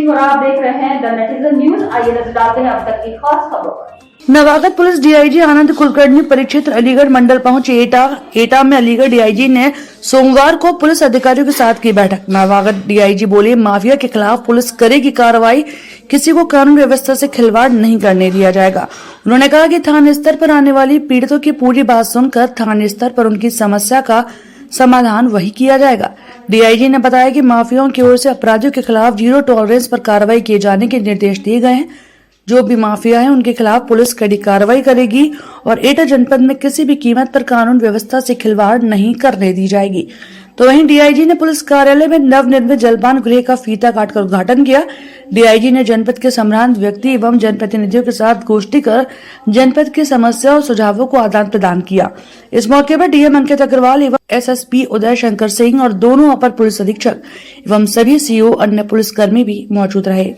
सिंह और आप देख रहे हैं द नेटिजन न्यूज। आइए नजर डालते हैं अब तक की खास खबरों पर। नवागत पुलिस डीआईजी आनंद कुलकर्णी परिक्षेत्र अलीगढ़ मंडल पहुंचे। एटा में अलीगढ़ डीआईजी ने सोमवार को पुलिस अधिकारियों के साथ की बैठक। नवागत डीआईजी बोले, माफिया के खिलाफ पुलिस करेगी कार्रवाई, किसी को कानून व्यवस्था से खिलवाड़ नहीं करने दिया जाएगा। उन्होंने कहा कि थाने स्तर पर आने वाली पीड़ितों की पूरी बात सुनकर थाने स्तर पर उनकी समस्या का समाधान वही किया जाएगा। डीआईजी ने बताया कि माफियाओं की ओर से अपराधियों के खिलाफ जीरो टॉलरेंस पर कार्रवाई किए जाने के निर्देश दिए गए हैं। जो भी माफिया है उनके खिलाफ पुलिस कड़ी कार्रवाई करेगी और एटा जनपद में किसी भी कीमत पर कानून व्यवस्था से खिलवाड़ नहीं करने दी जाएगी। तो वहीं डीआईजी ने पुलिस कार्यालय में नवनिर्मित जलपान गृह का फीता काटकर उद्घाटन किया। डीआईजी ने जनपद के सम्रांत व्यक्ति एवं जनप्रतिनिधियों के साथ गोष्ठी कर जनपद की समस्या और सुझावों को आदान प्रदान किया। इस मौके पर डीएम अंकित अग्रवाल एवं एसएसपी उदय शंकर सिंह और दोनों अपर पुलिस अधीक्षक एवं सभी सीओ अन्य पुलिसकर्मी भी मौजूद रहे।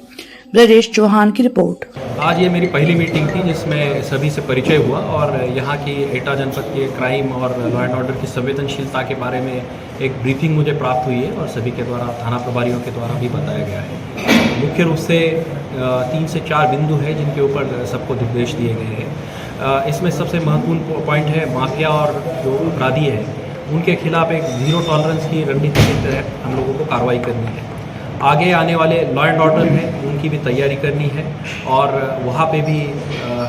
ब्रजेश चौहान की रिपोर्ट। आज ये मेरी पहली मीटिंग थी जिसमें सभी से परिचय हुआ और यहाँ की एटा जनपद के क्राइम और लॉ एंड ऑर्डर की संवेदनशीलता के बारे में एक ब्रीफिंग मुझे प्राप्त हुई है और सभी के द्वारा थाना प्रभारियों के द्वारा भी बताया गया है। मुख्य रूप से 3 से 4 बिंदु है जिनके ऊपर सबको निर्देश दिए गए हैं। इसमें सबसे महत्वपूर्ण पॉइंट है माफिया और जो अपराधी है उनके खिलाफ एक जीरो टॉलरेंस की रणनीति के तहत हम लोगों को कार्रवाई करनी है। आगे आने वाले लॉ एंड ऑर्डर हैं उनकी भी तैयारी करनी है और वहाँ पे भी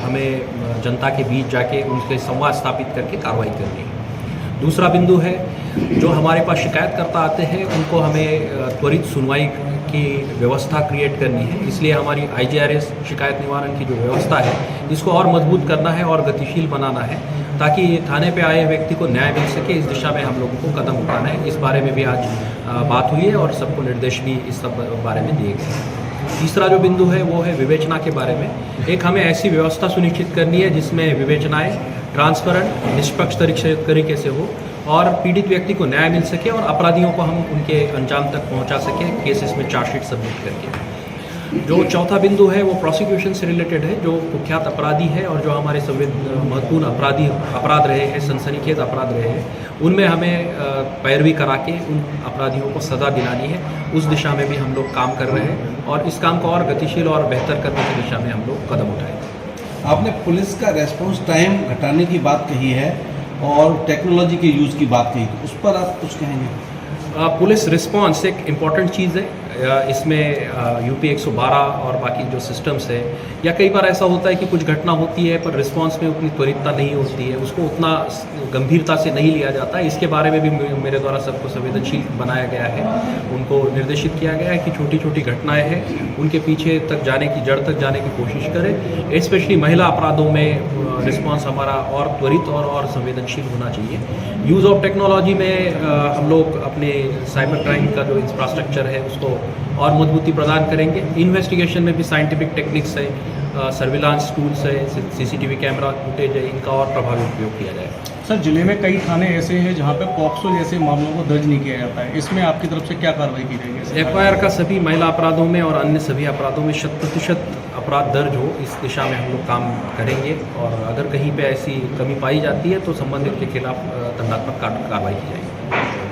हमें जनता के बीच जाके उनसे संवाद स्थापित करके कार्रवाई करनी है। दूसरा बिंदु है जो हमारे पास शिकायतकर्ता आते हैं उनको हमें त्वरित सुनवाई की व्यवस्था क्रिएट करनी है। इसलिए हमारी IGRS शिकायत निवारण की जो व्यवस्था है इसको और मजबूत करना है और गतिशील बनाना है ताकि थाने पे आए व्यक्ति को न्याय मिल सके। इस दिशा में हम लोगों को कदम उठाना है। इस बारे में भी आज बात हुई है और सबको निर्देश भी इस सब बारे में दिए गए हैं। तीसरा जो बिंदु है वो है विवेचना के बारे में। एक हमें ऐसी व्यवस्था सुनिश्चित करनी है जिसमें विवेचनाएं ट्रांसपेरेंट निष्पक्ष तरीके से हो और पीड़ित व्यक्ति को न्याय मिल सके और अपराधियों को हम उनके अंजाम तक पहुंचा सके केसेस में चार्जशीट सबमिट करके। जो चौथा बिंदु है वो प्रोसिक्यूशन से रिलेटेड है। जो कुख्यात अपराधी है और जो हमारे महत्वपूर्ण अपराध रहे हैं, सनसनीखेज अपराध रहे हैं, उनमें हमें पैरवी करा के उन अपराधियों को सज़ा दिलानी है। उस दिशा में भी हम लोग काम कर रहे हैं और इस काम को और गतिशील और बेहतर करने की दिशा में हम लोग कदम उठाएंगे। आपने पुलिस का रेस्पॉन्स टाइम घटाने की बात कही है और टेक्नोलॉजी के यूज़ की बात कही, तो उस पर आप कुछ कहेंगे? पुलिस रिस्पांस एक इम्पॉर्टेंट चीज़ है। इसमें UP 112 और बाकी जो सिस्टम्स है या कई बार ऐसा होता है कि कुछ घटना होती है पर रिस्पांस में उतनी त्वरितता नहीं होती है, उसको उतना गंभीरता से नहीं लिया जाता है। इसके बारे में भी मेरे द्वारा सबको संवेदनशील बनाया गया है। उनको निर्देशित किया गया है कि छोटी छोटी घटनाएं हैं उनके पीछे तक जाने की, जड़ तक जाने की कोशिश करें। स्पेशली महिला अपराधों में रिस्पांस हमारा और त्वरित और संवेदनशील होना चाहिए। यूज़ ऑफ टेक्नोलॉजी में हम लोग अपने साइबर क्राइम का जो इंफ्रास्ट्रक्चर है उसको और मजबूती प्रदान करेंगे। इन्वेस्टिगेशन में भी साइंटिफिक टेक्निक्स है, सर्विलांस टूल्स है, CCTV कैमरा फुटेज है, इनका और प्रभावी उपयोग किया जाएगा। सर, जिले में कई थाने ऐसे हैं जहां पे पॉक्सो जैसे मामलों को दर्ज नहीं किया जाता है, इसमें आपकी तरफ से क्या कार्रवाई की जाएगी? FIR का सभी महिला अपराधों में और अन्य सभी अपराधों में 100% अपराध दर्ज हो, इस दिशा में हम लोग काम करेंगे और अगर कहीं पे ऐसी कमी पाई जाती है तो संबंधित के खिलाफ दंडात्मक कार्रवाई की जाएगी।